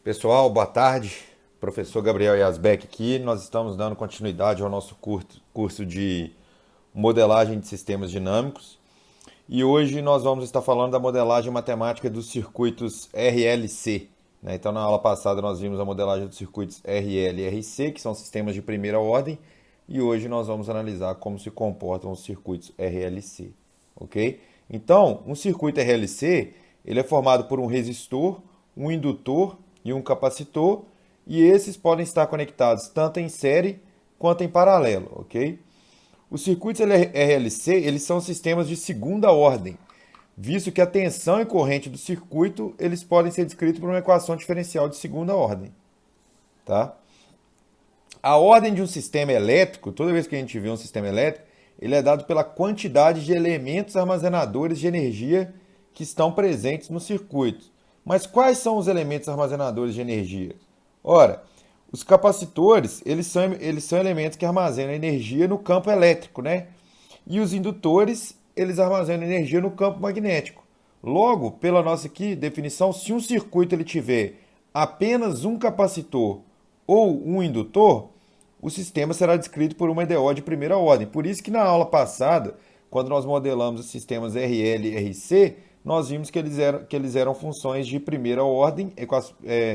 Pessoal, boa tarde. Professor Gabriel Yazbeck aqui. Nós estamos dando continuidade ao nosso curso de modelagem de sistemas dinâmicos. E hoje nós vamos estar falando da modelagem matemática dos circuitos RLC, né? Então, na aula passada nós vimos a modelagem dos circuitos RL e RC, que são sistemas de primeira ordem. E hoje nós vamos analisar como se comportam os circuitos RLC, ok? Então, um circuito RLC, ele é formado por um resistor, um indutor e um capacitor, e esses podem estar conectados tanto em série quanto em paralelo, ok? Os circuitos RLC, eles são sistemas de segunda ordem, visto que a tensão e corrente do circuito, eles podem ser descritos por uma equação diferencial de segunda ordem, tá? A ordem de um sistema elétrico, toda vez que a gente vê um sistema elétrico, ele é dado pela quantidade de elementos armazenadores de energia que estão presentes no circuito. Mas quais são os elementos armazenadores de energia? Ora, os capacitores, eles são elementos que armazenam energia no campo elétrico, né? E os indutores, eles armazenam energia no campo magnético. Logo, pela nossa aqui definição, se um circuito ele tiver apenas um capacitor ou um indutor, o sistema será descrito por uma EDO de primeira ordem. Por isso que na aula passada, quando nós modelamos os sistemas RL e RC, nós vimos que eles eram funções de primeira ordem,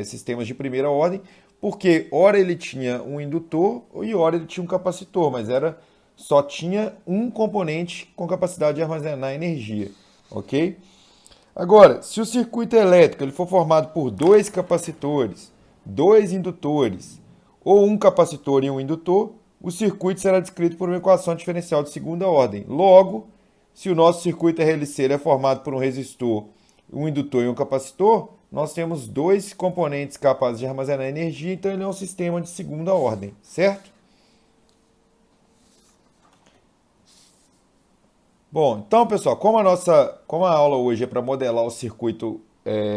sistemas de primeira ordem, porque ora ele tinha um indutor e ora ele tinha um capacitor, mas só tinha um componente com capacidade de armazenar energia, ok? Agora, se o circuito elétrico ele for formado por dois capacitores, dois indutores ou um capacitor e um indutor, o circuito será descrito por uma equação diferencial de segunda ordem. Logo, se o nosso circuito RLC é formado por um resistor, um indutor e um capacitor, nós temos dois componentes capazes de armazenar energia, então ele é um sistema de segunda ordem, certo? Bom, então pessoal, como a aula hoje é para modelar o circuito,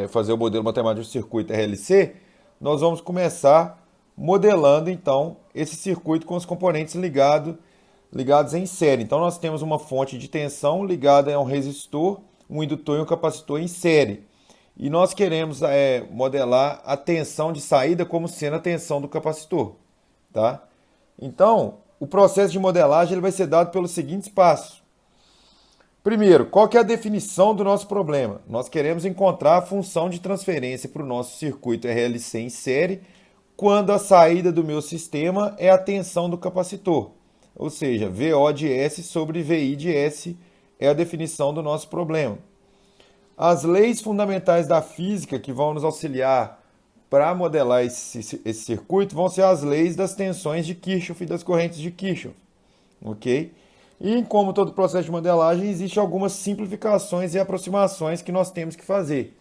fazer o modelo matemático do circuito RLC, nós vamos começar modelando então esse circuito com os componentes ligados em série. Então nós temos uma fonte de tensão ligada a um resistor, um indutor e um capacitor em série. E nós queremos modelar a tensão de saída como sendo a tensão do capacitor, tá? Então, o processo de modelagem ele vai ser dado pelos seguintes passos. Primeiro, qual que é a definição do nosso problema? Nós queremos encontrar a função de transferência para o nosso circuito RLC em série quando a saída do meu sistema é a tensão do capacitor. Ou seja, VO de S sobre VI de S é a definição do nosso problema. As leis fundamentais da física que vão nos auxiliar para modelar esse circuito vão ser as leis das tensões de Kirchhoff e das correntes de Kirchhoff, ok? E como todo processo de modelagem, existem algumas simplificações e aproximações que nós temos que fazer.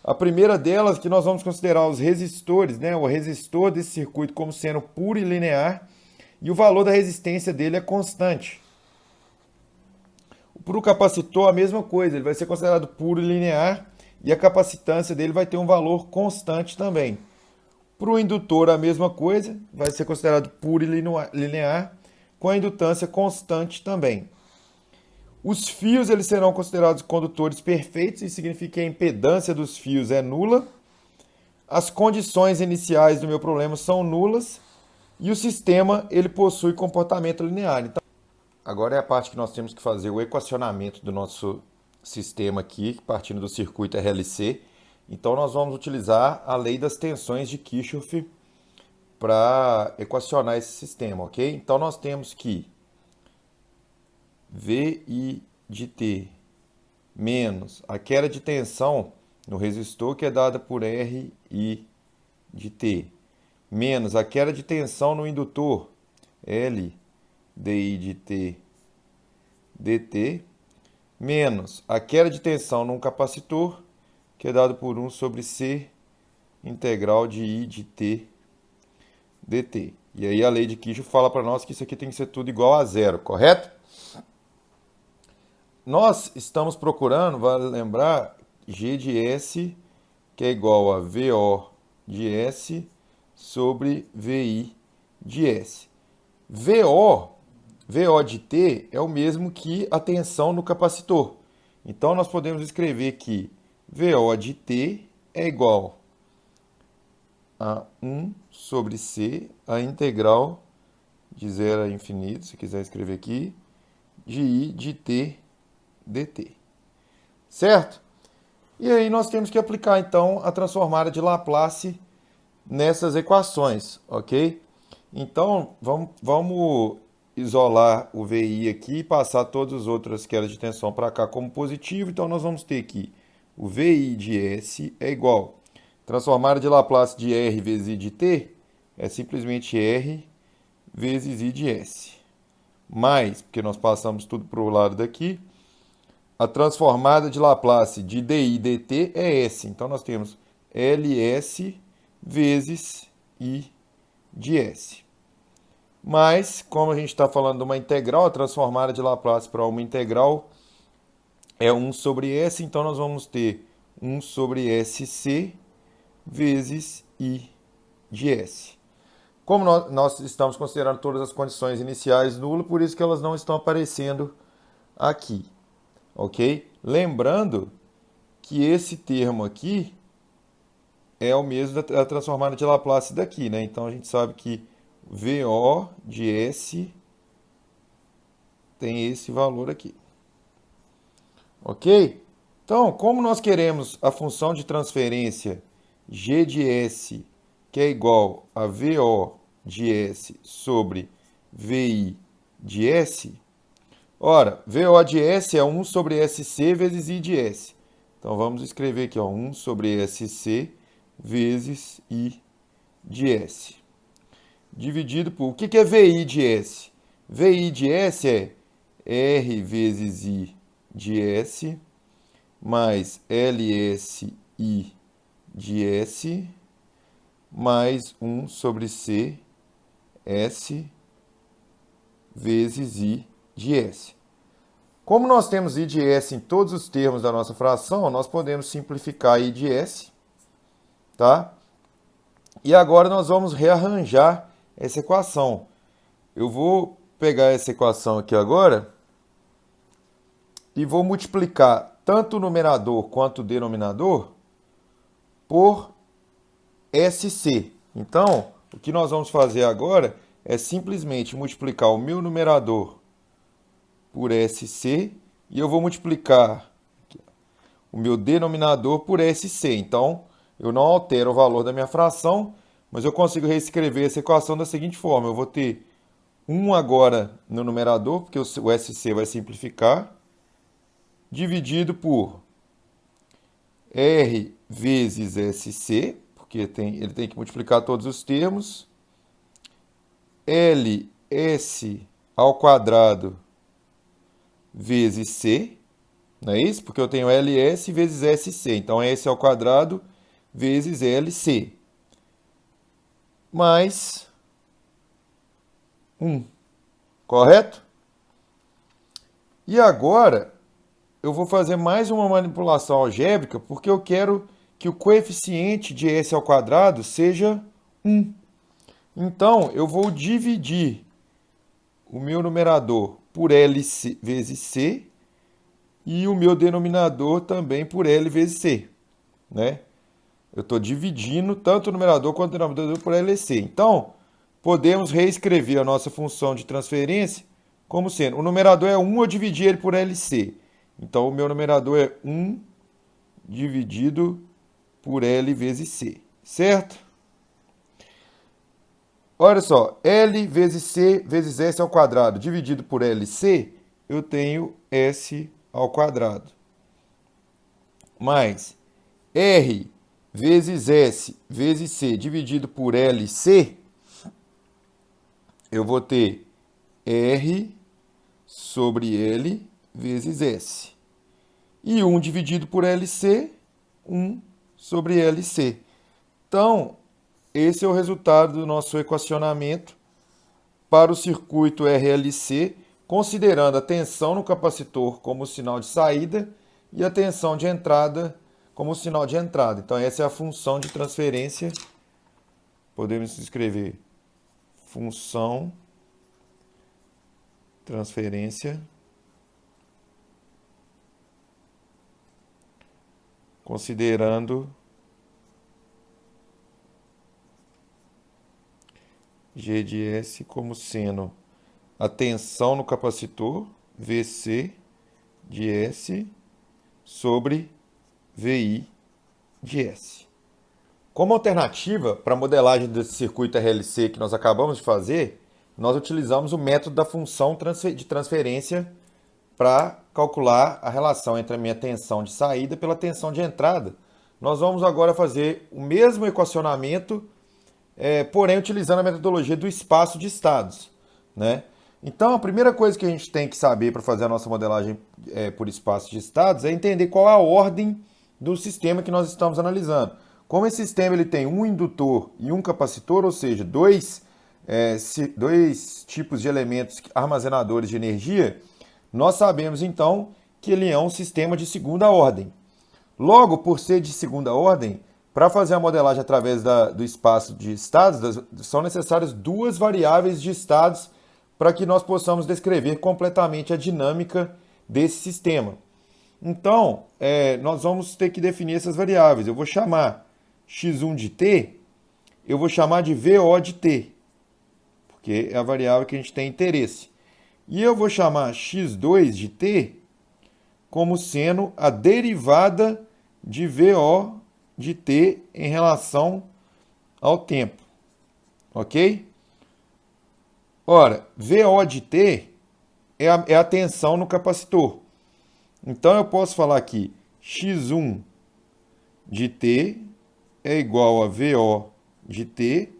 A primeira delas, que nós vamos considerar os resistores, né? O resistor desse circuito como sendo puro e linear, e o valor da resistência dele é constante. Para o capacitor, a mesma coisa, ele vai ser considerado puro e linear, e a capacitância dele vai ter um valor constante também. Para o indutor, a mesma coisa, vai ser considerado puro e linear, com a indutância constante também. Os fios eles serão considerados condutores perfeitos, isso significa que a impedância dos fios é nula. As condições iniciais do meu problema são nulas e o sistema ele possui comportamento linear. Então, agora é a parte que nós temos que fazer o equacionamento do nosso sistema aqui, partindo do circuito RLC. Então nós vamos utilizar a lei das tensões de Kirchhoff para equacionar esse sistema, ok? Então nós temos que VI de T menos a queda de tensão no resistor, que é dada por RI de T, menos a queda de tensão no indutor, L DI de T dt, menos a queda de tensão num capacitor, que é dado por 1 sobre C integral de I de T dt. E aí a lei de Kirchhoff fala para nós que isso aqui tem que ser tudo igual a zero, correto? Nós estamos procurando, vale lembrar, G de S, que é igual a VO de S sobre VI de S. VO de T é o mesmo que a tensão no capacitor. Então nós podemos escrever que VO de T é igual a 1 sobre C, a integral de 0 a infinito, se quiser escrever aqui, de I de t dt. Certo? E aí nós temos que aplicar, então, a transformada de Laplace nessas equações, ok? Então, vamos isolar o VI aqui e passar todas as outras quedas de tensão para cá como positivo. Então, nós vamos ter aqui o VI de S é igual. Transformada de Laplace de R vezes I de T é simplesmente R vezes I de S. Mais, porque nós passamos tudo para o lado daqui, a transformada de Laplace de dI dt é S. Então, nós temos LS vezes I de S. Mas, como a gente está falando de uma integral, a transformada de Laplace para uma integral é 1 sobre S. Então, nós vamos ter 1 sobre SC vezes I de S. Como nós estamos considerando todas as condições iniciais nulas, por isso que elas não estão aparecendo aqui. Ok? Lembrando que esse termo aqui é o mesmo da transformada de Laplace daqui, né? Então a gente sabe que VO de S tem esse valor aqui. Ok? Então, como nós queremos a função de transferência g de S, que é igual a VO de S sobre VI de S, ora, VO de S é 1 sobre SC vezes I de S. Então, vamos escrever aqui, ó, 1 sobre SC vezes I de S. Dividido por... O que é VI de S? VI de S é R vezes I de S mais LSI de S mais 1 sobre C S vezes I de S. Como nós temos I de S em todos os termos da nossa fração, nós podemos simplificar I de S, tá? E agora nós vamos rearranjar essa equação. Eu vou pegar essa equação aqui agora e vou multiplicar tanto o numerador quanto o denominador por SC. Então, o que nós vamos fazer agora é simplesmente multiplicar o meu numerador por SC e eu vou multiplicar o meu denominador por SC. Então, eu não altero o valor da minha fração, mas eu consigo reescrever essa equação da seguinte forma. Eu vou ter 1 agora no numerador, porque o SC vai simplificar, dividido por R vezes SC, porque ele tem que multiplicar todos os termos, LS ao quadrado vezes C, não é isso? Porque eu tenho LS vezes SC, então é S ao quadrado vezes LC, mais 1, correto? E agora, eu vou fazer mais uma manipulação algébrica, porque eu quero que o coeficiente de S ao quadrado seja 1. Então, eu vou dividir o meu numerador por L vezes C e o meu denominador também por L vezes C, né? Eu estou dividindo tanto o numerador quanto o denominador por LC. Então, podemos reescrever a nossa função de transferência como sendo, o numerador é 1, eu dividi ele por LC. Então, o meu numerador é 1 dividido por L vezes C, certo? Olha só, L vezes C vezes S ao quadrado dividido por LC, eu tenho S ao quadrado. Mais R vezes S vezes C dividido por LC, eu vou ter R sobre L vezes S. E 1 dividido por LC, 1 sobre LC. Então, esse é o resultado do nosso equacionamento para o circuito RLC, considerando a tensão no capacitor como sinal de saída e a tensão de entrada como sinal de entrada. Então, essa é a função de transferência. Podemos escrever função transferência considerando G de S como sendo a tensão no capacitor, VC de S, sobre VI de S. Como alternativa para a modelagem desse circuito RLC que nós acabamos de fazer, nós utilizamos o método da função de transferência para calcular a relação entre a minha tensão de saída pela tensão de entrada. Nós vamos agora fazer o mesmo equacionamento, porém utilizando a metodologia do espaço de estados, né? Então, a primeira coisa que a gente tem que saber para fazer a nossa modelagem por espaço de estados é entender qual é a ordem do sistema que nós estamos analisando. Como esse sistema ele tem um indutor e um capacitor, ou seja, dois tipos de elementos armazenadores de energia, nós sabemos então que ele é um sistema de segunda ordem. Logo, por ser de segunda ordem, para fazer a modelagem através do espaço de estados, são necessárias duas variáveis de estados para que nós possamos descrever completamente a dinâmica desse sistema. Então, nós vamos ter que definir essas variáveis. Eu vou chamar x1 de t, eu vou chamar de VO de t, porque é a variável que a gente tem interesse. E eu vou chamar x2 de t como sendo a derivada de VO de t em relação ao tempo. Ok? Ora, VO de t é a tensão no capacitor. Então, eu posso falar aqui, x1 de t é igual a VO de t,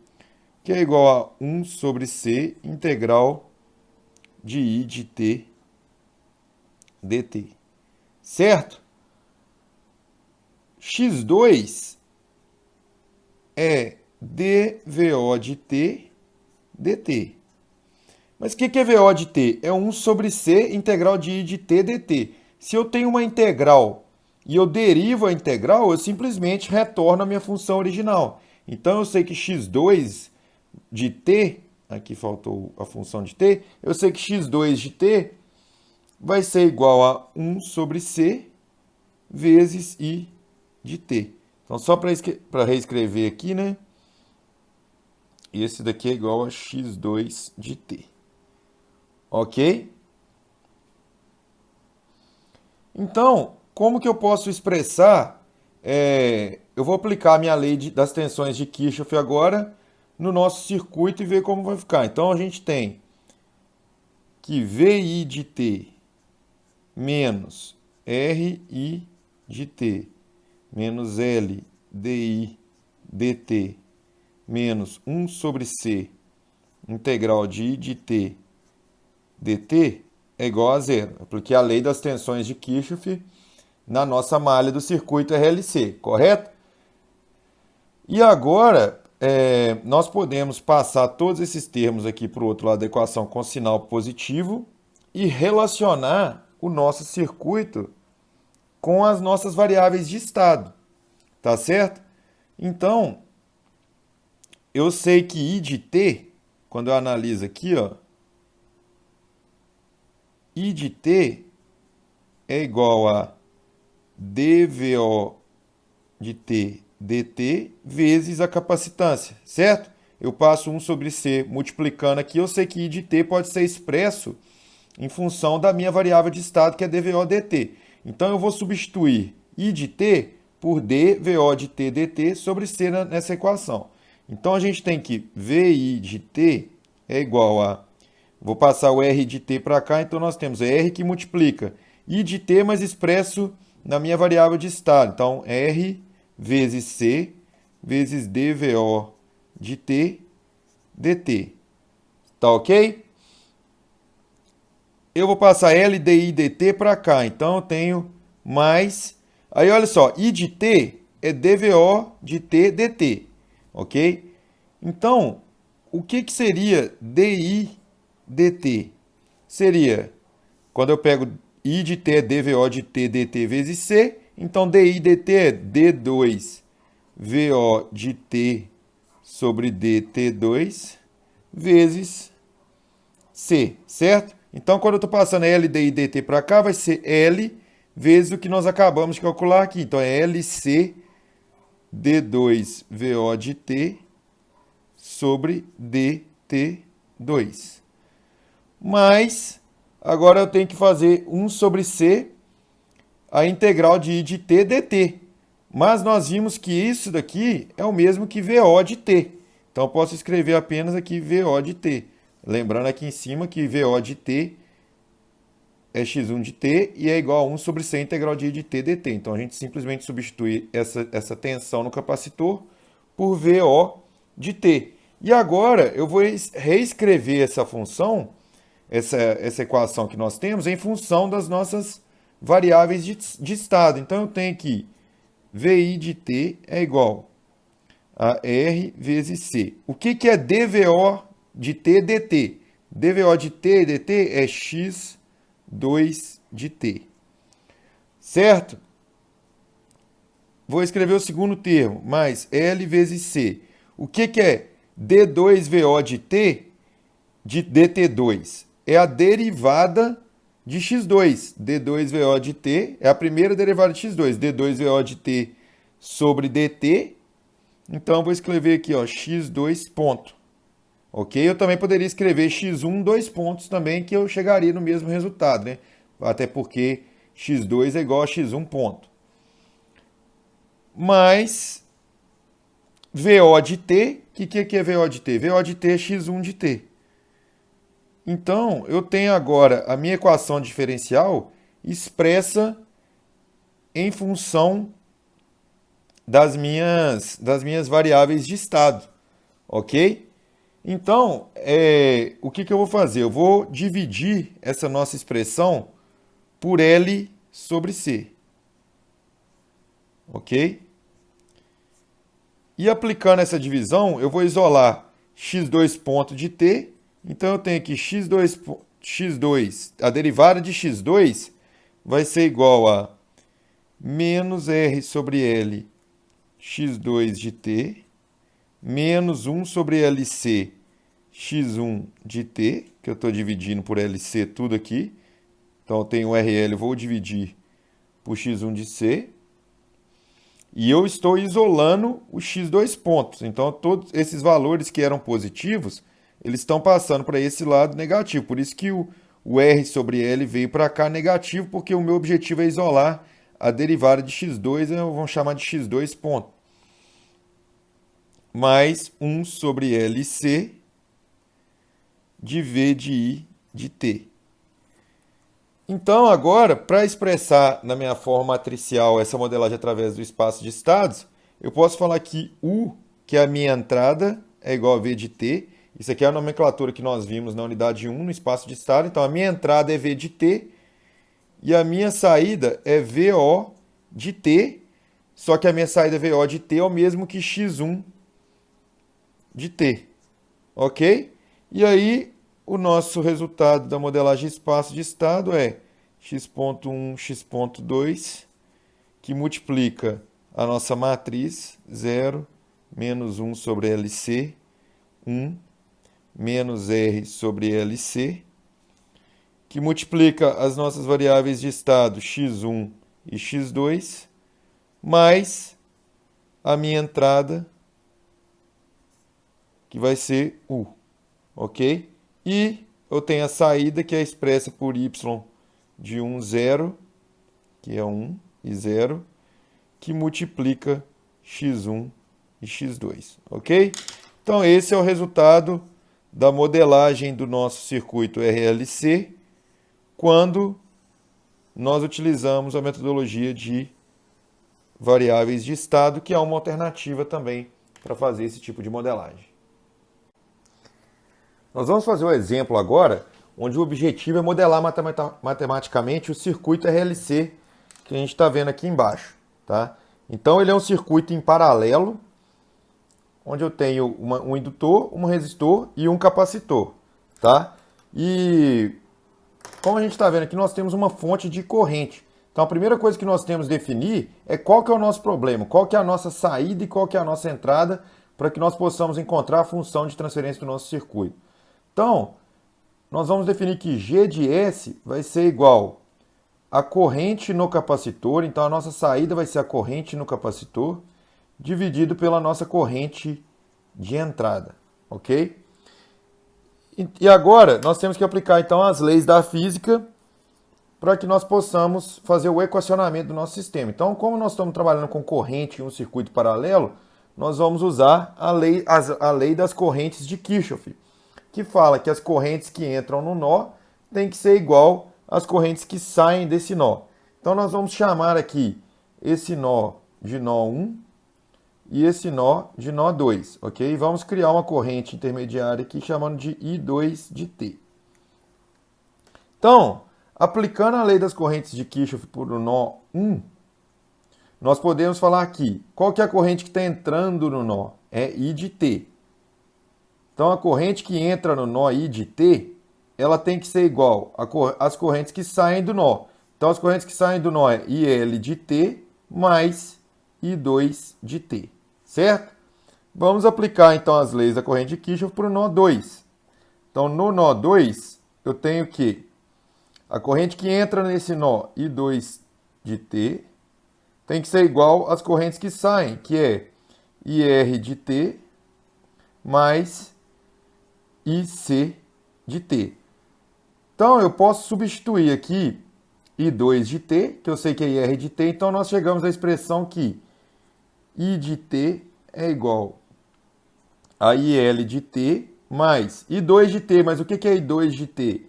que é igual a 1 sobre C integral de I de t dt. Certo? x2 é dVO de t dt. Mas o que é VO de t? É 1 sobre C integral de I de t dt. Se eu tenho uma integral e eu derivo a integral, eu simplesmente retorno a minha função original. Então, eu sei que x2 de t, aqui faltou a função de t, eu sei que x2 de t vai ser igual a 1 sobre C vezes I de t. Então, só para reescrever aqui, né? Esse daqui é igual a x2 de t. Ok? Então, como que eu posso expressar? Eu vou aplicar a minha lei das tensões de Kirchhoff agora no nosso circuito e ver como vai ficar. Então, a gente tem que VI de t menos RI de t menos L dI dt menos 1 sobre C integral de I de t dt é igual a zero. Apliquei a lei das tensões de Kirchhoff na nossa malha do circuito RLC, correto? E agora, nós podemos passar todos esses termos aqui para o outro lado da equação com sinal positivo e relacionar o nosso circuito com as nossas variáveis de estado, tá certo? Então, eu sei que I de t, quando eu analiso aqui, ó, I de t é igual a dVO de t dt vezes a capacitância, certo? Eu passo 1 sobre C multiplicando aqui, eu sei que I de t pode ser expresso em função da minha variável de estado, que é dVO dt. Então, eu vou substituir I de t por dVO de t dt sobre C nessa equação. Então, a gente tem que VI de t é igual a... Vou passar o R de t para cá, então nós temos R que multiplica I de t, mas expresso na minha variável de estado. Então, R vezes C vezes dVO de t dt. Tá ok? Eu vou passar L dI dt para cá, então eu tenho mais... Aí, olha só, I de t é dVO de t dt, ok? Então, o que seria dI dt? Seria, quando eu pego I de t é dVO de t dt vezes C, então dI dt é d2VO de t sobre dt2 vezes C, certo? Então, quando eu estou passando L dI dt para cá, vai ser L vezes o que nós acabamos de calcular aqui. Então, é LC d2VO de t sobre dt T2. Mas, agora eu tenho que fazer 1 sobre C, a integral de I de T dt. Mas nós vimos que isso daqui é o mesmo que VO de T. Então, eu posso escrever apenas aqui VO de T. Lembrando aqui em cima que VO de T é x1 de t e é igual a 1 sobre c integral de I de t dt. Então, a gente simplesmente substitui essa tensão no capacitor por VO de t. E agora, eu vou reescrever essa função, essa equação que nós temos, em função das nossas variáveis de estado. Então, eu tenho que VI de t é igual a R vezes C. O que é dVO de t dt? dVO de t dt é x2 de t. Certo? Vou escrever o segundo termo, mais L vezes C. O que é d2VO de t de dt2? É a derivada de x2. d2VO de t é a primeira derivada de x2. d2VO de t sobre dt. Então, eu vou escrever aqui, ó, x2 ponto. Ok? Eu também poderia escrever x1, 2 pontos também, que eu chegaria no mesmo resultado, né? Até porque x2 é igual a x1 ponto. Mas, VO de t, o que é VO de t? VO de t é x1 de t. Então, eu tenho agora a minha equação diferencial expressa em função das minhas variáveis de estado, ok? Então, o que eu vou fazer? Eu vou dividir essa nossa expressão por L sobre C, ok? E aplicando essa divisão, eu vou isolar x2 ponto de t. Então, eu tenho aqui x2, a derivada de x2 vai ser igual a menos R sobre L x2 de t, menos 1 sobre LC x1 de t, que eu estou dividindo por LC tudo aqui. Então, eu tenho RL, eu vou dividir por x1 de c. E eu estou isolando os x2 pontos. Então, todos esses valores que eram positivos, eles estão passando para esse lado negativo. Por isso que o R sobre L veio para cá negativo, porque o meu objetivo é isolar a derivada de x2, vamos chamar de x2 ponto. Mais 1 sobre LC de V de I de T. Então, agora, para expressar na minha forma matricial essa modelagem através do espaço de estados, eu posso falar que U, que é a minha entrada, é igual a V de T. Isso aqui é a nomenclatura que nós vimos na unidade 1, no espaço de estado. Então, a minha entrada é V de T e a minha saída é VO de T, só que a minha saída VO de T é o mesmo que x1 de T, ok? E aí, o nosso resultado da modelagem espaço de estado é x.1, x.2, que multiplica a nossa matriz 0, menos 1 sobre LC, 1, menos R sobre LC, que multiplica as nossas variáveis de estado x1 e x2, mais a minha entrada, que vai ser U, ok? E eu tenho a saída, que é expressa por y de 1, 0, que é 1 e 0, que multiplica x1 e x2, ok? Então, esse é o resultado da modelagem do nosso circuito RLC, quando nós utilizamos a metodologia de variáveis de estado, que é uma alternativa também para fazer esse tipo de modelagem. Nós vamos fazer um exemplo agora, onde o objetivo é modelar matematicamente o circuito RLC que a gente está vendo aqui embaixo, tá? Então, ele é um circuito em paralelo, onde eu tenho um indutor, um resistor e um capacitor, tá? E como a gente está vendo aqui, nós temos uma fonte de corrente. Então, a primeira coisa que nós temos que definir é qual que é o nosso problema, qual que é a nossa saída e qual que é a nossa entrada, para que nós possamos encontrar a função de transferência do nosso circuito. Então, nós vamos definir que G de S vai ser igual a corrente no capacitor. Então, a nossa saída vai ser a corrente no capacitor, dividido pela nossa corrente de entrada, ok? E agora nós temos que aplicar então as leis da física para que nós possamos fazer o equacionamento do nosso sistema. Então, como nós estamos trabalhando com corrente em um circuito paralelo, nós vamos usar a lei das correntes de Kirchhoff, que fala que as correntes que entram no nó têm que ser igual às correntes que saem desse nó. Então, nós vamos chamar aqui esse nó de nó 1 e esse nó de nó 2, ok? E vamos criar uma corrente intermediária aqui chamando de I2 de T. Então, aplicando a lei das correntes de Kirchhoff para o nó 1, nós podemos falar aqui, qual que é a corrente que está entrando no nó? É I de T. Então, a corrente que entra no nó I de T, ela tem que ser igual às correntes que saem do nó. Então, as correntes que saem do nó é IL de T mais I2 de T, certo? Vamos aplicar, então, as leis da corrente de Kirchhoff para o nó 2. Então, no nó 2, eu tenho que a corrente que entra nesse nó I2 de T tem que ser igual às correntes que saem, que é IR de T mais IC de T. Então, eu posso substituir aqui I2 de T, que eu sei que é IR de T, então nós chegamos à expressão que I de T é igual a IL de T mais I2 de T. Mas o que é I2 de T?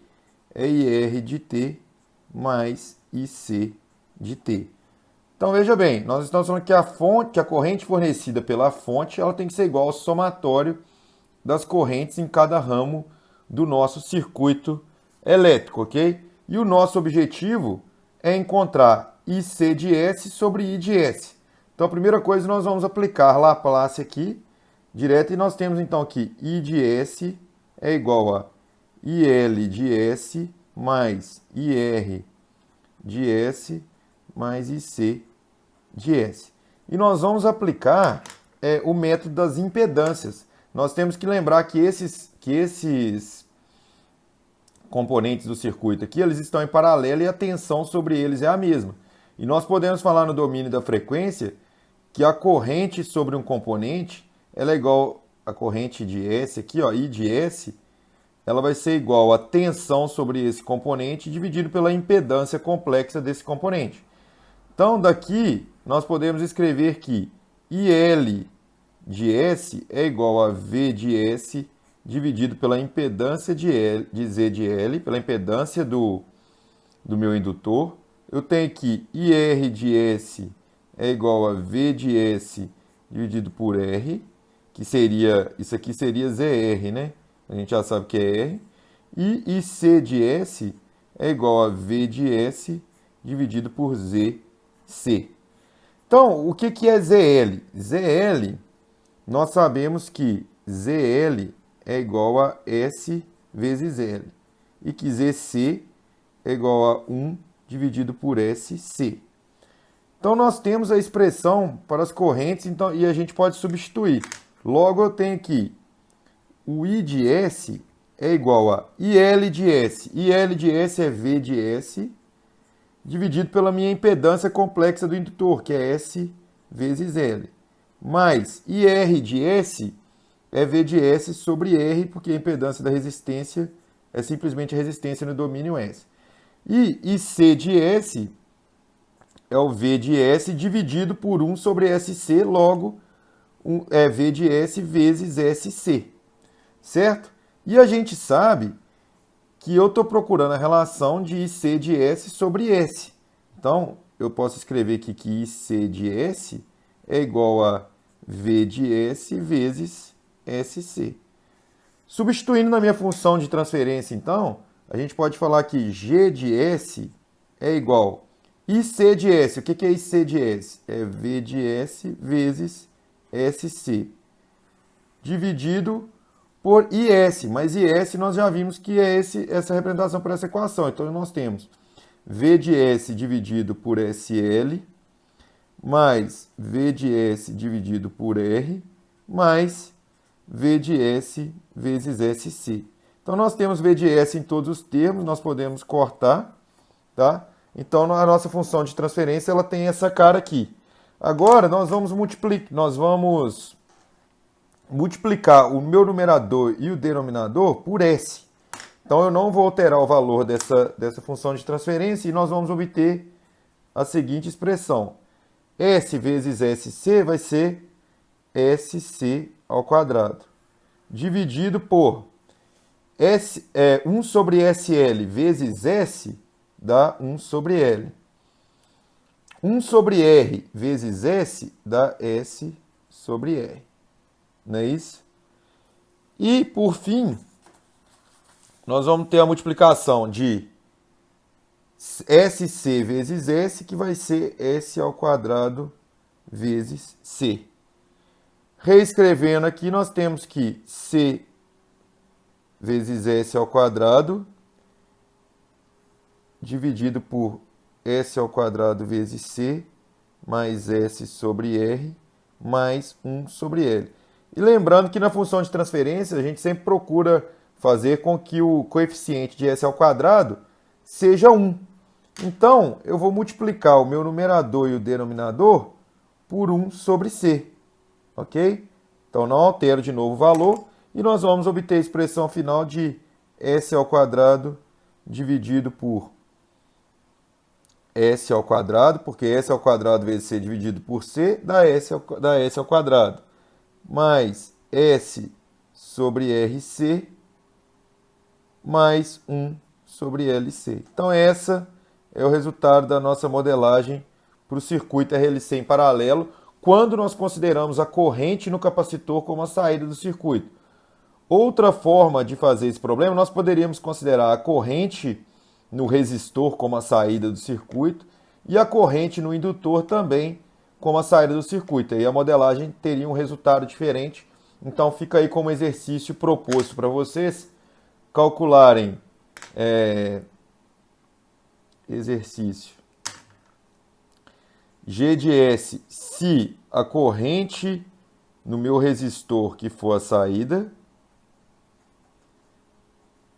É IR de T mais IC de T. Então, veja bem, nós estamos falando que a corrente fornecida pela fonte ela tem que ser igual ao somatório das correntes em cada ramo do nosso circuito elétrico, ok? E o nosso objetivo é encontrar IC de S sobre I de S. Então, a primeira coisa, nós vamos aplicar Laplace aqui, direto, e nós temos então aqui I de S é igual a IL de S mais IR de S mais IC de S. E nós vamos aplicar o método das impedâncias. Nós temos que lembrar que esses componentes do circuito aqui, eles estão em paralelo e a tensão sobre eles é a mesma. E nós podemos falar no domínio da frequência que a corrente sobre um componente ela é igual a corrente de S aqui, ó, I de S, ela vai ser igual a tensão sobre esse componente dividido pela impedância complexa desse componente. Então, daqui, nós podemos escrever que IL de S é igual a V de S dividido pela impedância de Z de L, pela impedância do meu indutor. Eu tenho que IR de S é igual a V de S dividido por R, que seria, isso aqui seria ZR, né? A gente já sabe que é R. E IC de S é igual a V de S dividido por ZC. Então, o que é ZL? ZL, nós sabemos que ZL é igual a S vezes L. E que ZC é igual a 1 dividido por SC. Então, nós temos a expressão para as correntes então, e a gente pode substituir. Logo, eu tenho que o I de S é igual a IL de S. IL de S é V de S, dividido pela minha impedância complexa do indutor, que é S vezes L. Mais IR de S é V de S sobre R, porque a impedância da resistência é simplesmente a resistência no domínio S. E IC de S é o V de S dividido por 1 sobre SC, logo é V de S vezes SC. Certo? E a gente sabe que eu estou procurando a relação de IC de S sobre S. Então, eu posso escrever aqui que IC de S é igual a V de S vezes SC. Substituindo na minha função de transferência, então, a gente pode falar que G de S é igual a IC de S. O que é IC de S? É V de S vezes SC, dividido por IS, mas IS nós já vimos que é essa representação por essa equação. Então, nós temos V de S dividido por SL, mais V de S dividido por R, mais V de S vezes SC. Então, nós temos V de S em todos os termos, nós podemos cortar, tá? Então, a nossa função de transferência ela tem essa cara aqui. Agora, nós vamos multiplicar, nós vamos multiplicar o meu numerador e o denominador por S. Então eu não vou alterar o valor dessa função de transferência e nós vamos obter a seguinte expressão. S vezes SC vai ser SC ao quadrado, dividido por 1 sobre SL vezes S dá 1 sobre L. 1 sobre R vezes S dá S sobre R. Não é isso? E, por fim, nós vamos ter a multiplicação de SC vezes S, que vai ser S ao quadrado vezes C. Reescrevendo aqui, nós temos que C vezes S ao quadrado dividido por S ao quadrado vezes C mais S sobre R mais 1 sobre L. E lembrando que na função de transferência a gente sempre procura fazer com que o coeficiente de S ao quadrado seja 1. Então, eu vou multiplicar o meu numerador e o denominador por 1 sobre C. Ok? Então, não altero de novo o valor e nós vamos obter a expressão final de S ao quadrado dividido por S ao quadrado, porque S ao quadrado vezes C dividido por C dá S ao quadrado, mais S sobre RC mais 1 sobre LC. Então, essa é o resultado da nossa modelagem para o circuito RLC em paralelo, quando nós consideramos a corrente no capacitor como a saída do circuito. Outra forma de fazer esse problema, nós poderíamos considerar a corrente no resistor como a saída do circuito e a corrente no indutor também como a saída do circuito. Aí a modelagem teria um resultado diferente. Então fica aí como exercício proposto para vocês calcularem exercício G de S se a corrente no meu resistor que for a saída,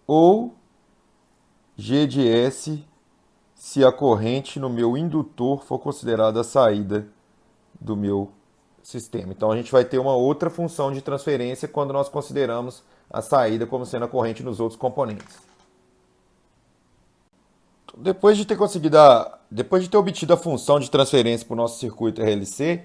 ou G de S se a corrente no meu indutor for considerada a saída do meu sistema. Então a gente vai ter uma outra função de transferência quando nós consideramos a saída como sendo a corrente nos outros componentes. Depois de ter obtido a função de transferência para o nosso circuito RLC,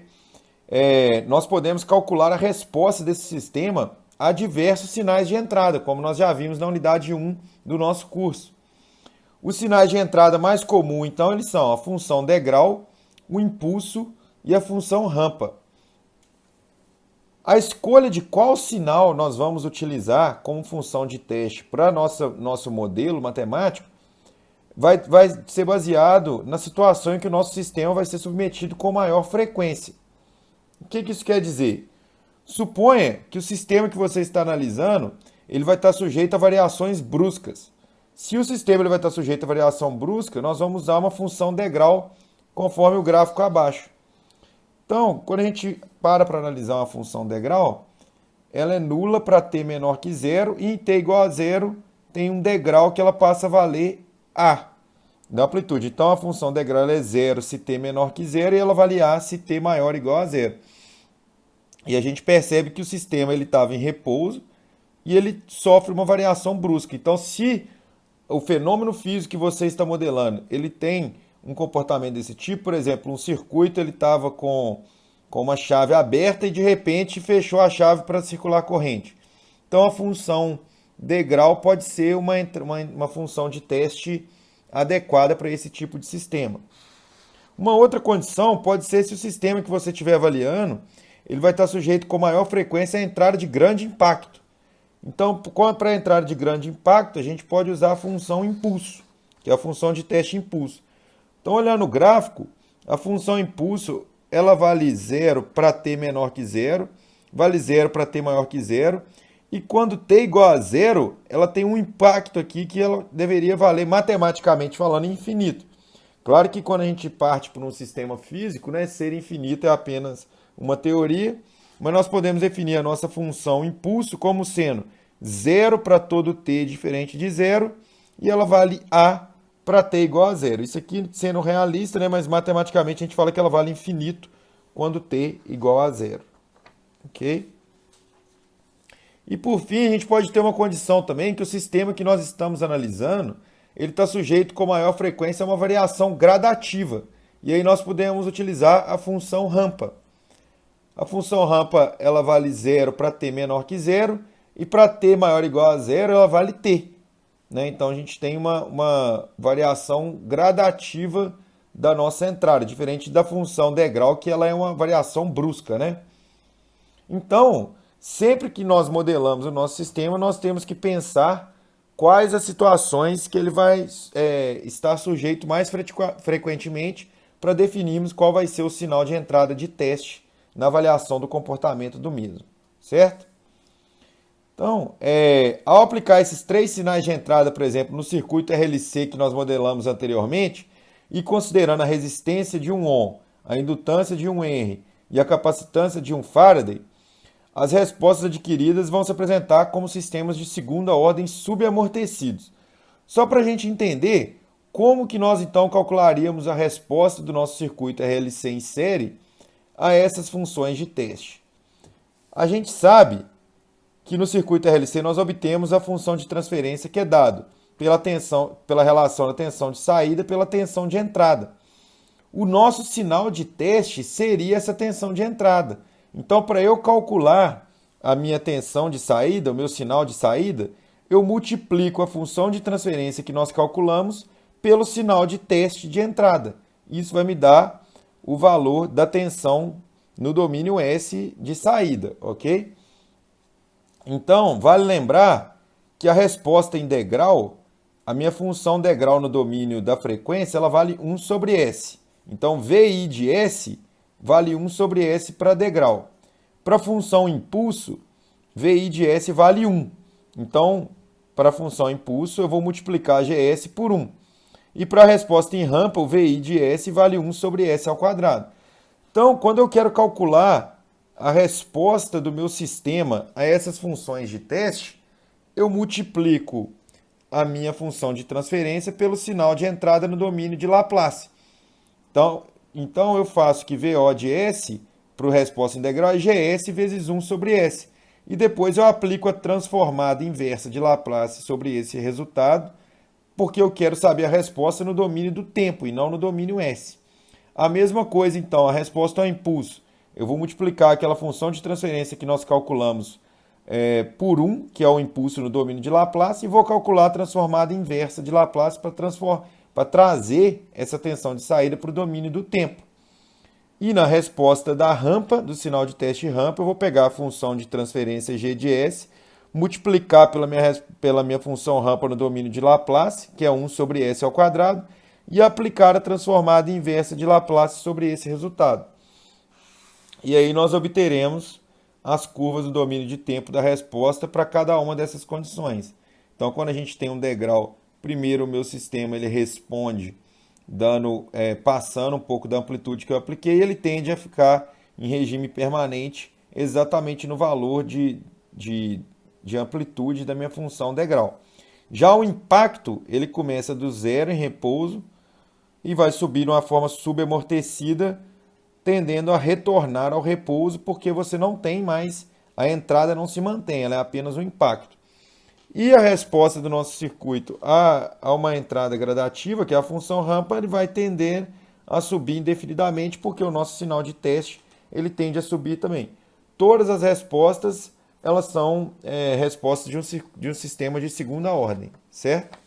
nós podemos calcular a resposta desse sistema a diversos sinais de entrada, como nós já vimos na unidade 1 do nosso curso. Os sinais de entrada mais comuns, então, eles são a função degrau, o impulso e a função rampa. A escolha de qual sinal nós vamos utilizar como função de teste para nosso modelo matemático vai ser baseado na situação em que o nosso sistema vai ser submetido com maior frequência. O que isso quer dizer? Suponha que o sistema que você está analisando ele vai estar sujeito a variações bruscas. Se o sistema ele vai estar sujeito a variação brusca, nós vamos usar uma função degrau conforme o gráfico abaixo. Então, quando a gente para analisar uma função degrau, ela é nula para t menor que zero e em t igual a zero tem um degrau que ela passa a valer a da amplitude. Então, a função degrau ela é zero se t menor que zero e ela vale a se t maior ou igual a zero. E a gente percebe que o sistema estava em repouso e ele sofre uma variação brusca. Então, se o fenômeno físico que você está modelando, ele tem um comportamento desse tipo, por exemplo, um circuito ele estava com uma chave aberta e de repente fechou a chave para circular a corrente. Então a função degrau pode ser uma função de teste adequada para esse tipo de sistema. Uma outra condição pode ser se o sistema que você estiver avaliando ele vai estar sujeito com maior frequência à entrada de grande impacto. Então, para a entrada de grande impacto, a gente pode usar a função impulso, que é a função de teste impulso. Então, olhando o gráfico, a função impulso ela vale 0 para t menor que zero, vale 0 para t maior que zero, e quando t igual a zero, ela tem um impacto aqui que ela deveria valer, matematicamente falando, infinito. Claro que quando a gente parte para um sistema físico, né, ser infinito é apenas uma teoria, mas nós podemos definir a nossa função impulso como sendo 0 para todo t diferente de zero, e ela vale a para t igual a zero. Isso aqui sendo realista, né, mas matematicamente a gente fala que ela vale infinito quando t igual a zero. Ok? E por fim, a gente pode ter uma condição também que o sistema que nós estamos analisando, ele está sujeito com maior frequência a uma variação gradativa. E aí nós podemos utilizar a função rampa. A função rampa ela vale zero para t menor que zero e para t maior ou igual a zero ela vale t. Né? Então a gente tem uma variação gradativa da nossa entrada, diferente da função degrau, que ela é uma variação brusca. Né? Então, sempre que nós modelamos o nosso sistema, nós temos que pensar quais as situações que ele vai estar sujeito mais frequentemente para definirmos qual vai ser o sinal de entrada de teste na avaliação do comportamento do mesmo, certo? Então, ao aplicar esses três sinais de entrada, por exemplo, no circuito RLC que nós modelamos anteriormente, e considerando a resistência de um Ohm, a indutância de um Henry e a capacitância de um Faraday, as respostas adquiridas vão se apresentar como sistemas de segunda ordem subamortecidos. Só para a gente entender como que nós então calcularíamos a resposta do nosso circuito RLC em série a essas funções de teste. A gente sabe que no circuito RLC nós obtemos a função de transferência que é dado pela relação da tensão de saída pela tensão de entrada. O nosso sinal de teste seria essa tensão de entrada. Então, para eu calcular a minha tensão de saída, o meu sinal de saída, eu multiplico a função de transferência que nós calculamos pelo sinal de teste de entrada. Isso vai me dar o valor da tensão no domínio S de saída, ok? Então, vale lembrar que a resposta em degrau, a minha função degrau no domínio da frequência, ela vale 1 sobre S. Então, VI de S vale 1 sobre S para degrau. Para a função impulso, VI de S vale 1. Então, para a função impulso, eu vou multiplicar GS por 1. E para a resposta em rampa, o VI de S vale 1 sobre S ao quadrado. Então, quando eu quero calcular a resposta do meu sistema a essas funções de teste, eu multiplico a minha função de transferência pelo sinal de entrada no domínio de Laplace. Então eu faço que VO de S para a resposta integral é GS vezes 1 sobre S. E depois eu aplico a transformada inversa de Laplace sobre esse resultado, porque eu quero saber a resposta no domínio do tempo e não no domínio S. A mesma coisa, então, a resposta ao impulso. Eu vou multiplicar aquela função de transferência que nós calculamos por 1, que é o impulso no domínio de Laplace, e vou calcular a transformada inversa de Laplace para trazer essa tensão de saída para o domínio do tempo. E na resposta da rampa, do sinal de teste rampa, eu vou pegar a função de transferência G de S, multiplicar pela minha função rampa no domínio de Laplace, que é 1 sobre S ao quadrado, e aplicar a transformada inversa de Laplace sobre esse resultado. E aí nós obteremos as curvas do domínio de tempo da resposta para cada uma dessas condições. Então, quando a gente tem um degrau, primeiro o meu sistema ele responde passando um pouco da amplitude que eu apliquei, ele tende a ficar em regime permanente exatamente no valor de amplitude da minha função degrau. Já o impacto, ele começa do zero em repouso e vai subir de uma forma subamortecida, tendendo a retornar ao repouso, porque você não tem mais, a entrada não se mantém, ela é apenas um impacto. E a resposta do nosso circuito a uma entrada gradativa, que é a função rampa, ele vai tender a subir indefinidamente, porque o nosso sinal de teste ele tende a subir também. Todas as respostas elas são respostas de um sistema de segunda ordem, certo?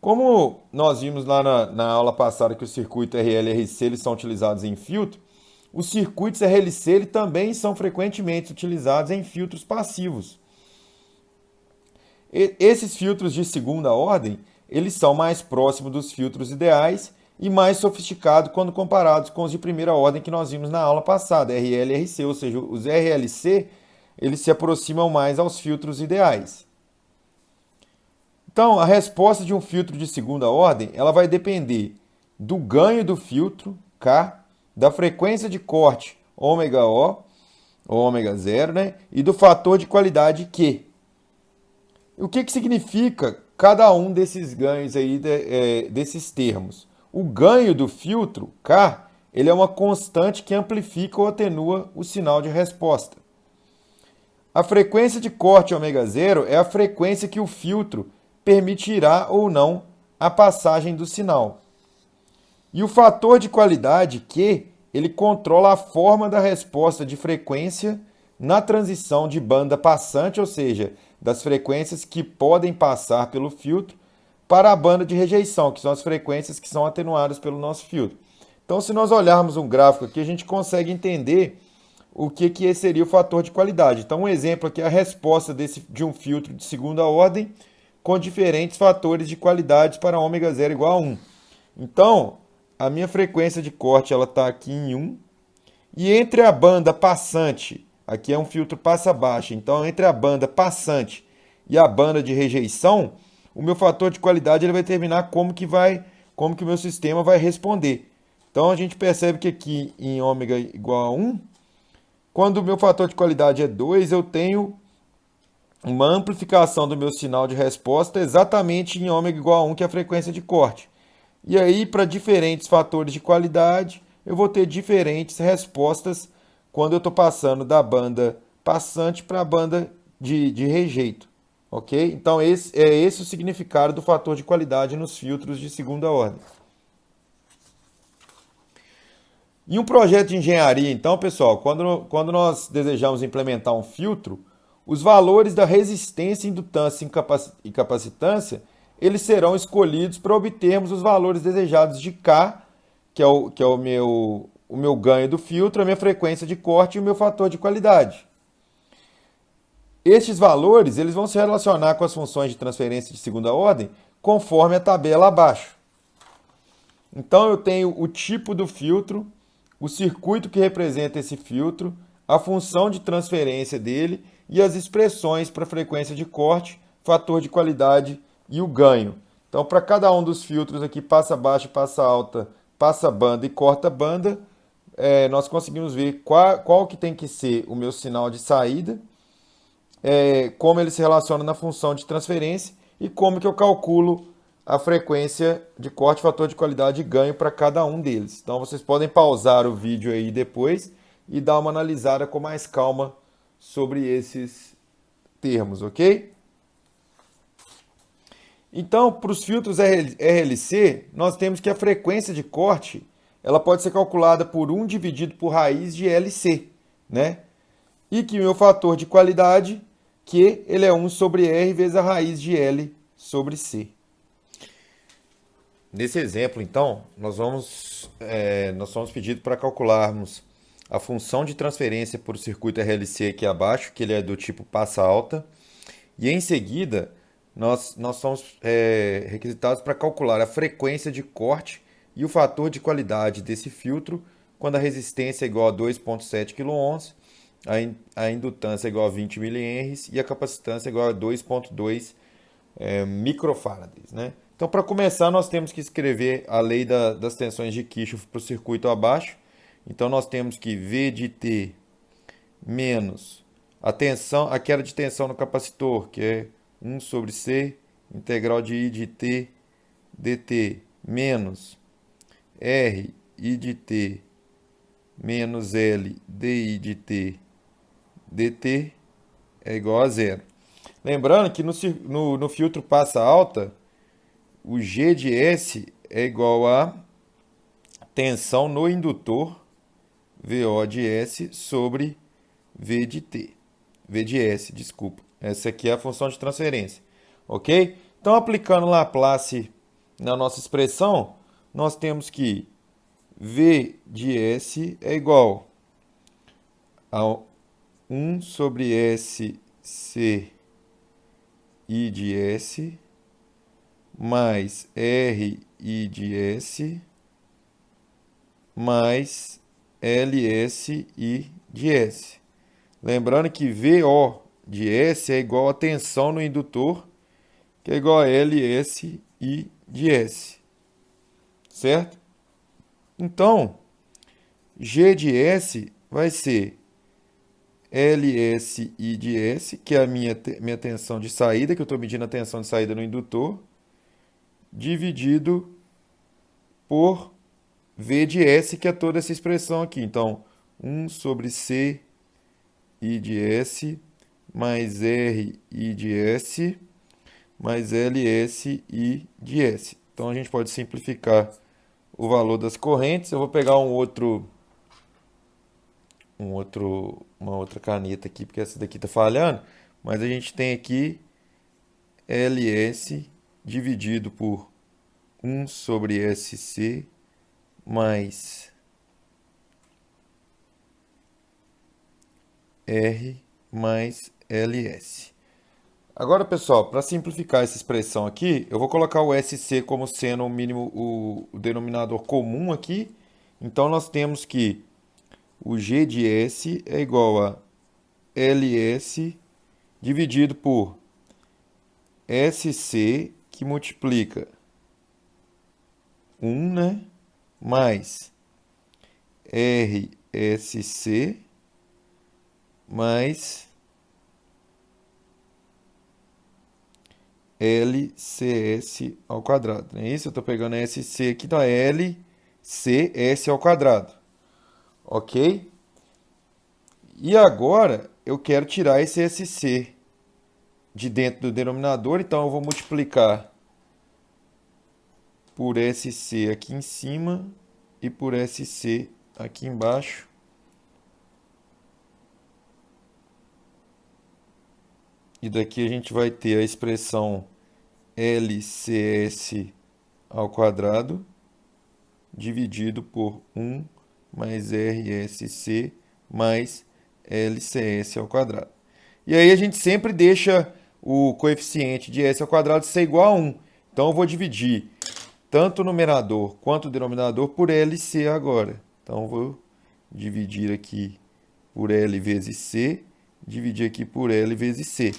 Como nós vimos lá na aula passada que o circuito RL-RC eles são utilizados em filtro, os circuitos RLC eles também são frequentemente utilizados em filtros passivos. Esses filtros de segunda ordem, eles são mais próximos dos filtros ideais e mais sofisticados quando comparados com os de primeira ordem que nós vimos na aula passada, RL e RC, ou seja, os RLC eles se aproximam mais aos filtros ideais. Então, a resposta de um filtro de segunda ordem, ela vai depender do ganho do filtro, K, da frequência de corte, ômega O, ou ômega zero, né? E do fator de qualidade Q. O que significa cada um desses ganhos aí, desses termos? O ganho do filtro, K, ele é uma constante que amplifica ou atenua o sinal de resposta. A frequência de corte ômega zero é a frequência que o filtro permitirá ou não a passagem do sinal. E o fator de qualidade Q, ele controla a forma da resposta de frequência na transição de banda passante, ou seja, das frequências que podem passar pelo filtro, para a banda de rejeição, que são as frequências que são atenuadas pelo nosso filtro. Então, se nós olharmos um gráfico aqui, a gente consegue entender o que seria o fator de qualidade. Então, um exemplo aqui é a resposta de um filtro de segunda ordem com diferentes fatores de qualidade para ômega zero igual a 1. Então, a minha frequência de corte está aqui em 1. E entre a banda passante, aqui é um filtro passa baixa, então entre a banda passante e a banda de rejeição, o meu fator de qualidade ele vai determinar como que o meu sistema vai responder. Então a gente percebe que aqui em ômega igual a 1, quando o meu fator de qualidade é 2, eu tenho uma amplificação do meu sinal de resposta exatamente em ômega igual a 1, que é a frequência de corte. E aí, para diferentes fatores de qualidade, eu vou ter diferentes respostas quando eu estou passando da banda passante para a banda de rejeito. Ok? Então, esse o significado do fator de qualidade nos filtros de segunda ordem. Em um projeto de engenharia, então, pessoal, quando nós desejamos implementar um filtro, os valores da resistência, indutância e capacitância, eles serão escolhidos para obtermos os valores desejados de K, que é o meu ganho do filtro, a minha frequência de corte e o meu fator de qualidade. Estes valores eles vão se relacionar com as funções de transferência de segunda ordem conforme a tabela abaixo. Então eu tenho o tipo do filtro, o circuito que representa esse filtro, a função de transferência dele e as expressões para frequência de corte, fator de qualidade e o ganho. Então, para cada um dos filtros aqui, passa baixa, passa alta, passa banda e corta banda, nós conseguimos ver qual que tem que ser o meu sinal de saída, como ele se relaciona na função de transferência e como que eu calculo a frequência de corte, fator de qualidade e ganho para cada um deles. Então vocês podem pausar o vídeo aí depois e dar uma analisada com mais calma sobre esses termos, ok? Então, para os filtros RLC, nós temos que a frequência de corte ela pode ser calculada por 1 dividido por raiz de LC, né? E que o meu fator de qualidade, que ele é 1 sobre R vezes a raiz de L sobre C. Nesse exemplo, então, nós somos pedidos para calcularmos a função de transferência por o circuito RLC aqui abaixo, que ele é do tipo passa alta, e em seguida nós somos requisitados para calcular a frequência de corte e o fator de qualidade desse filtro quando a resistência é igual a 2,7 kΩ, a indutância é igual a 20 mH e a capacitância é igual a 2,2 microfarads, né? Então, para começar, nós temos que escrever a lei das tensões de Kirchhoff para o circuito abaixo. Então, nós temos que V de T menos a queda de tensão no capacitor, que é 1 sobre C, integral de I de T dt, menos R I de T menos L dI de T dt é igual a zero. Lembrando que no filtro passa alta, o G de S é igual a tensão no indutor, VO de S, sobre V de T. V de S, desculpa. Essa aqui é a função de transferência. Ok? Então, aplicando Laplace na nossa expressão, nós temos que V de S é igual a 1 sobre S C I de S mais R I de S mais LS I de S. Lembrando que VO de S é igual a tensão no indutor, que é igual a LS I de S. Certo? Então, G de S vai ser LS I de S, que é a minha tensão de saída, que eu estou medindo a tensão de saída no indutor, dividido por V de S, que é toda essa expressão aqui. Então, 1 sobre C I de S mais R I de S mais LS I de S. Então, a gente pode simplificar o valor das correntes. Eu vou pegar uma outra caneta aqui, porque essa daqui está falhando. Mas a gente tem aqui LS dividido por 1 sobre SC mais R mais LS. Agora, pessoal, para simplificar essa expressão aqui, eu vou colocar o SC como sendo o mínimo, o denominador comum aqui. Então, nós temos que o G de S é igual a LS dividido por SC, que multiplica 1, né? Mais RSC mais LCS ao quadrado. Não é isso? Eu estou pegando SC aqui, então é LCS ao quadrado. Ok? E agora eu quero tirar esse SC de dentro do denominador, então eu vou multiplicar por SC aqui em cima e por SC aqui embaixo. E daqui a gente vai ter a expressão LCS ao quadrado dividido por 1 mais RSC mais LCS ao quadrado. E aí a gente sempre deixa o coeficiente de S ao quadrado ser igual a 1. Então eu vou dividir tanto o numerador quanto o denominador por LC agora. Então eu vou dividir aqui por L vezes C, dividir aqui por L vezes C.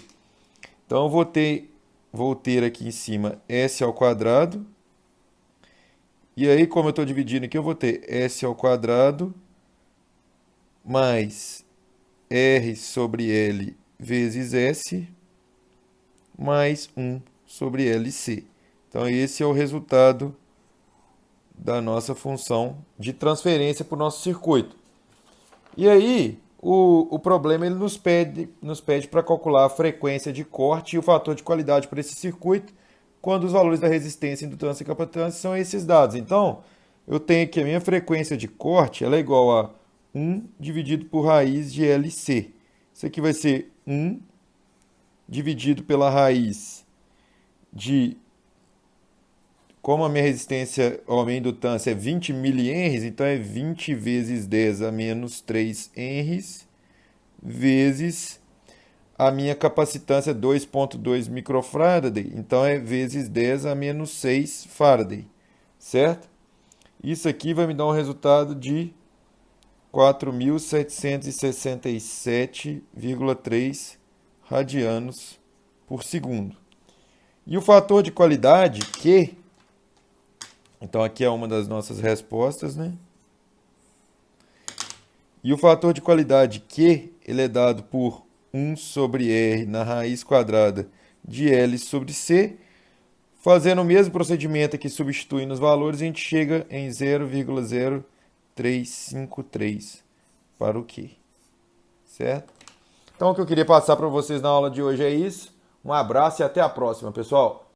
Então eu vou ter aqui em cima S ao quadrado. E aí, como eu estou dividindo aqui, eu vou ter S ao quadrado mais R sobre L vezes S mais 1 sobre LC. Então, esse é o resultado da nossa função de transferência para o nosso circuito. E aí, o problema ele nos pede para calcular a frequência de corte e o fator de qualidade para esse circuito, quando os valores da resistência, indutância e capacitância são esses dados. Então, eu tenho aqui a minha frequência de corte, ela é igual a 1 dividido por raiz de LC. Isso aqui vai ser 1 dividido pela raiz de... Como a minha resistência ou a minha indutância é 20 milihenries, então é 20 vezes 10 a menos 3 henries, vezes a minha capacitância 2,2 microfaraday, então é vezes 10 a menos 6 Faraday, certo? Isso aqui vai me dar um resultado de 4.767,3 radianos por segundo. E o fator de qualidade, Q, então aqui é uma das nossas respostas, né? E o fator de qualidade Q, ele é dado por 1 sobre R na raiz quadrada de L sobre C. Fazendo o mesmo procedimento aqui, substituindo os valores, a gente chega em 0,0353 para o Q. Certo? Então, o que eu queria passar para vocês na aula de hoje é isso. Um abraço e até a próxima, pessoal!